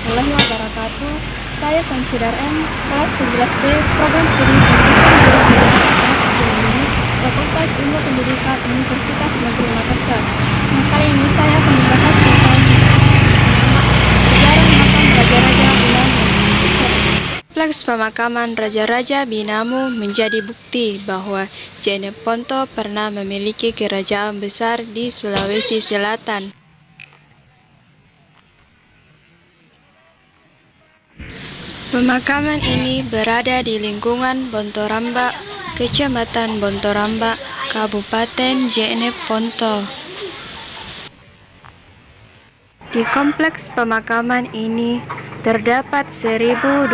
warahmatullahi wabarakatuh. Saya Samsudar M, kelas 17B, program studi pendidikan Fakultas Ilmu Pendidikan Universitas Negeri Makassar. Nah, kali ini saya akan membahas tentang sejarah makam Raja-Raja Binamu. Kompleks pemakaman Raja-Raja Binamu menjadi bukti bahwa Jeneponto pernah memiliki kerajaan besar di Sulawesi Selatan. Pemakaman ini berada di lingkungan Bontoramba, Kecamatan Bontoramba, Kabupaten Jeneponto. Di kompleks pemakaman ini terdapat 1.250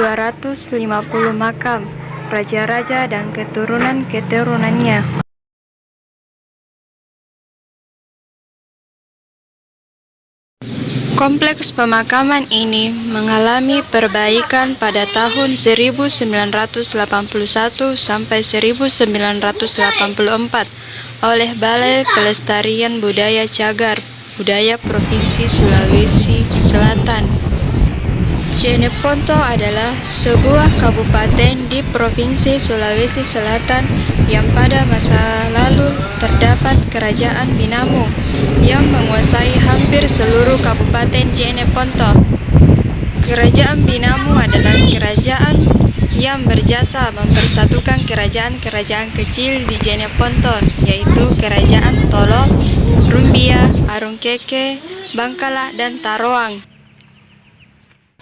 makam raja-raja dan keturunan-keturunannya. Kompleks pemakaman ini mengalami perbaikan pada tahun 1981 sampai 1984 oleh Balai Pelestarian Budaya Cagar Budaya Provinsi Sulawesi Selatan. Jeneponto adalah sebuah kabupaten di Provinsi Sulawesi Selatan yang pada masa lalu terdapat Kerajaan Binamu yang menguasai hampir seluruh Kabupaten Jeneponto. Kerajaan Binamu adalah kerajaan yang berjasa mempersatukan kerajaan-kerajaan kecil di Jeneponto, yaitu Kerajaan Tolo, Rumbia, Arungkeke, Bangkala, dan Taroang.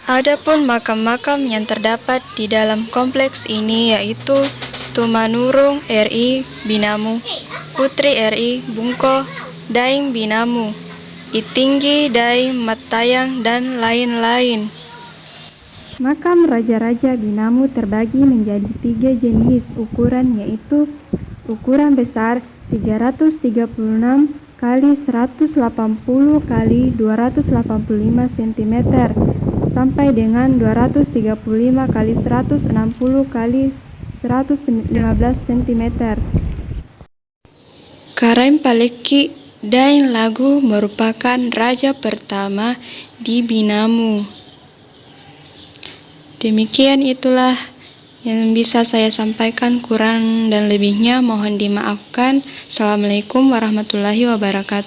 Adapun makam-makam yang terdapat di dalam kompleks ini yaitu Tumanurung RI Binamu, Putri RI Bungko, Daeng Binamu, Itinggi Daeng Matayang, dan lain-lain. Makam Raja-Raja Binamu terbagi menjadi 3 jenis ukuran, yaitu ukuran besar 336 kali 180 kali 285 cm sampai dengan 235 kali 160 kali 115 cm. Karaim Paleki Daeng Lagu merupakan raja pertama di Binamu. Demikian itulah yang bisa saya sampaikan, kurang dan lebihnya mohon dimaafkan. Assalamualaikum warahmatullahi wabarakatuh.